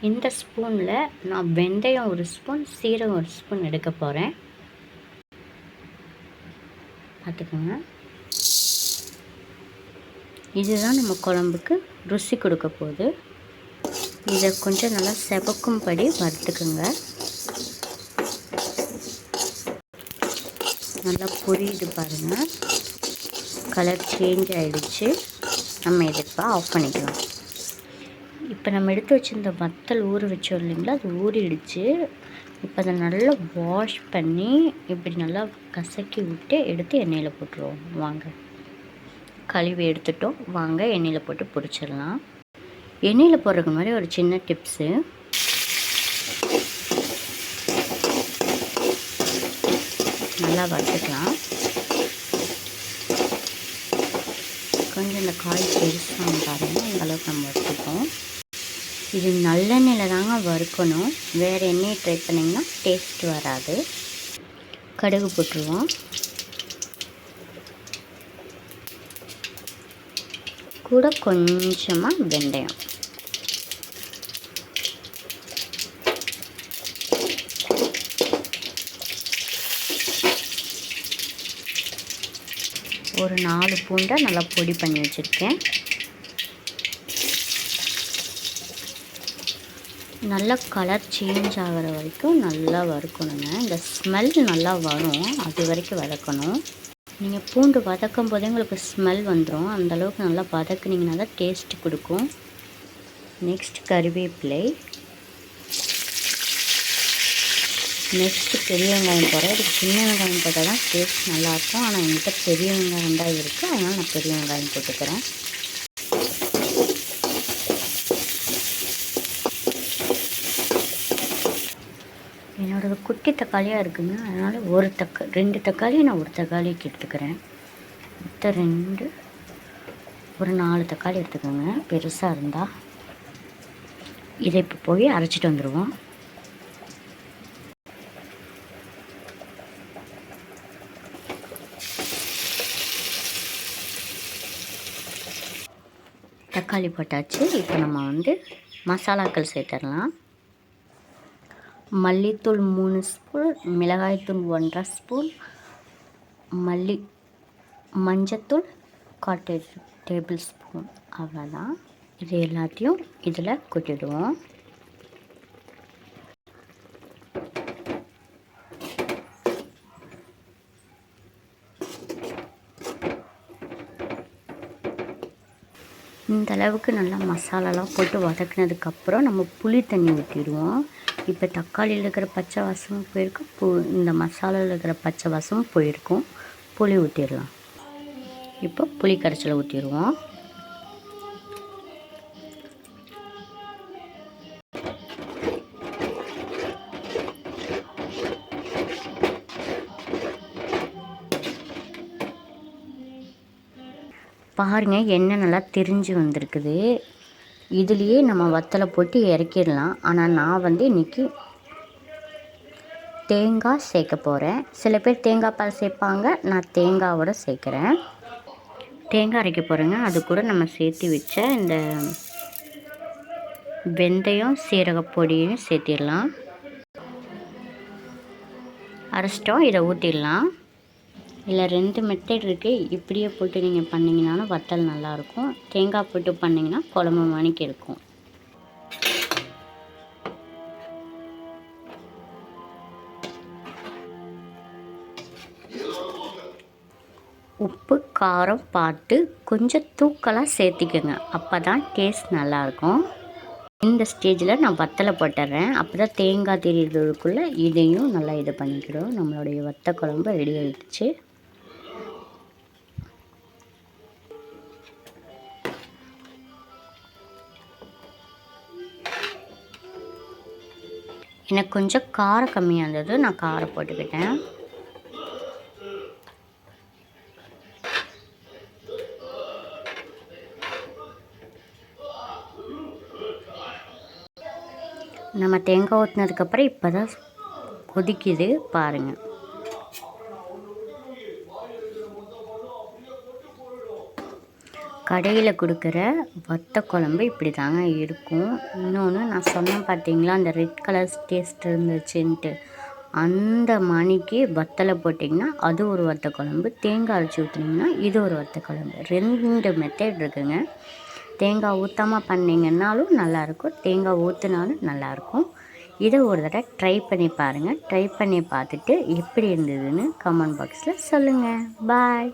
இந்த ஸ்பூனில் நான் வெந்தயம் 1 ஸ்பூன், சீரகம் 1 ஸ்பூன் எடுக்க போகிறேன். பார்த்துக்கோங்க. இதுதான் நம்ம குழம்புக்கு ருசி கொடுக்க போகுது. இதை கொஞ்சம் நல்லா செவக்கும்படி வறுத்துக்குங்க. நல்லா பொரியுது பாருங்கள். கலர் சேஞ்ச் ஆகிடுச்சு. நம்ம இதை இப்போ ஆஃப் பண்ணிக்கலாம். இப்போ நம்ம எடுத்து வச்சுருந்த வத்தல் ஊற வச்சோம் இல்லைங்களா, அது ஊறிடுச்சு. இப்போ அதை நல்லா வாஷ் பண்ணி இப்படி நல்லா கசக்கி விட்டு எடுத்து எண்ணெயில் போட்டுருவோம். வாங்க, கழுவி எடுத்துட்டோம். வாங்க எண்ணெயில் போட்டு பொரிச்சிடலாம். எண்ணெயில் போடுறதுக்கு மாதிரி ஒரு சின்ன டிப்ஸு. நல்லா வறுத்துக்கலாம். கொஞ்சம் இந்த காய் பெருசாக பாருங்கள், இந்த அளவுக்கு நம்ம வறுத்துப்போம். இது நல்லெண்ணெயில் தாங்க வறுக்கணும். வேறு எண்ணெயை ட்ரை பண்ணிங்கன்னா டேஸ்ட் வராது. கடுகு போட்டுருவோம். கூட கொஞ்சமாக வெந்தயம். ஒரு 4 பூண்டை நல்லா பொடி பண்ணி வச்சுருக்கேன். நல்லா கலர் சேஞ்ச் ஆகிற வரைக்கும் நல்லா வறுக்கணுங்க. இந்த ஸ்மெல் நல்லா வரும், அது வரைக்கும் வதக்கணும். நீங்கள் பூண்டு வதக்கும் போதே உங்களுக்கு ஸ்மெல் வந்துடும். அந்தளவுக்கு நல்லா வதக்குனிங்கன்னா தான் டேஸ்ட் கொடுக்கும். நெக்ஸ்ட் கறிவேப்பிலை. நெக்ஸ்ட்டு பெரிய வெங்காயம் போடுறேன். இதுக்கு சின்ன வெங்காயம் போட்டால் தான் டேஸ்ட் நல்லாயிருக்கும். ஆனால் என்கிட்ட பெரிய வெங்காயம் தான் இருக்குது, அதனால் நான் பெரிய வெங்காயம் போட்டுக்கிறேன். என்னோடது குட்டி தக்காளியாக இருக்குங்க, அதனால் 2 தக்காளி நான் 1 தக்காளிக்கு எடுத்துக்கிறேன். மொத்தம் 2, ஒரு 4 தக்காளி எடுத்துக்கோங்க பெருசாக இருந்தால். இதை இப்போ போய் அரைச்சிட்டு வந்துடுவோம். தக்காளி போட்டாச்சு. இப்போ நம்ம மசாலாக்கள் சேர்த்துடலாம். மல்லித்தூள் 3 ஸ்பூன், மிளகாய்த்தூள் 1.5 ஸ்பூன், மஞ்சத்தூள் 1/4 டேபிள் ஸ்பூன். அவ்வளோதான். இது எல்லாத்தையும் இதில் கொட்டிடுவோம். இந்த அளவுக்கு நல்லா மசாலாலாம் போட்டு வதக்கினதுக்கப்புறம் நம்ம புளி தண்ணி ஊற்றிடுவோம். இப்போ தக்காளியில் இருக்கிற பச்சை வாசமும் போயிருக்கும், இந்த மசாலாவில் இருக்கிற பச்சை வாசமும் போயிருக்கும். புளி ஊற்றிடலாம். இப்போ புளி கரைச்சலை ஊற்றிடுவோம். பாருங்கள், எண்ணெய் நல்லா திரிஞ்சு வந்திருக்குது. இதுலேயே நம்ம வத்தலை போட்டு இறக்கிடலாம். ஆனால் நான் இன்றைக்கி தேங்காய் சேர்க்க போகிறேன். சில பேர் தேங்காய் பால் சேர்ப்பாங்க, நான் தேங்காவோட சேர்க்குறேன். தேங்காய் அரைக்க போகிறேங்க. அது கூட நம்ம சேர்த்து வச்ச இந்த வெந்தயம் சீரகப்பொடியும் சேர்த்திடலாம். அரைச்சிட்டோம். இதை ஊற்றிடலாம். இதில் 2 மெத்தட் இருக்குது. இப்படியே போட்டு நீங்கள் பண்ணிங்கனாலும் வத்தல் நல்லாயிருக்கும். தேங்காய் போட்டு பண்ணிங்கன்னா குழம்பு மணிக்கு இருக்கும். உப்பு காரம் பார்த்து கொஞ்சம் தூக்கலாக சேர்த்திக்கோங்க, அப்போ தான் டேஸ்ட் நல்லாயிருக்கும். இந்த ஸ்டேஜில் நான் வத்தலை போட்டுறேன். அப்போ தான் தேங்காய் தெரியுறதுக்குள்ளே இதையும் நல்லா இது பண்ணிக்கிறோம். நம்மளுடைய வத்த குழம்பு ரெடி ஆகிடுச்சு. எனக்கு கொஞ்சம் காரம் கம்மியாக இருந்தது, நான் காரம் போட்டுக்கிட்டேன். நம்ம தேங்காய் ஊற்றினதுக்கப்புறம் இப்போ தான் கொதிக்குது பாருங்கள். கடையில் கொடுக்குற வத்த குழம்பு இப்படி தாங்க இருக்கும். இன்னொன்று நான் சொன்னேன் பார்த்தீங்களா, அந்த ரெட் கலர் டேஸ்ட் இருந்துச்சுன்ட்டு, அந்த மணிக்கு வத்தலை போட்டிங்கன்னா அது ஒரு வத்த குழம்பு, தேங்காய் அரைச்சி ஊற்றுனீங்கன்னா இது ஒரு வத்த குழம்பு. 2 மெத்தட் இருக்குங்க. தேங்காய் ஊற்றாமல் பண்ணிங்கன்னாலும் நல்லாயிருக்கும், தேங்காய் ஊற்றினாலும் நல்லாயிருக்கும். இதை ஒரு தடவை ட்ரை பண்ணி பாருங்கள். ட்ரை பண்ணி பார்த்துட்டு எப்படி இருந்ததுன்னு கமெண்ட் பாக்ஸில் சொல்லுங்கள். பாய்.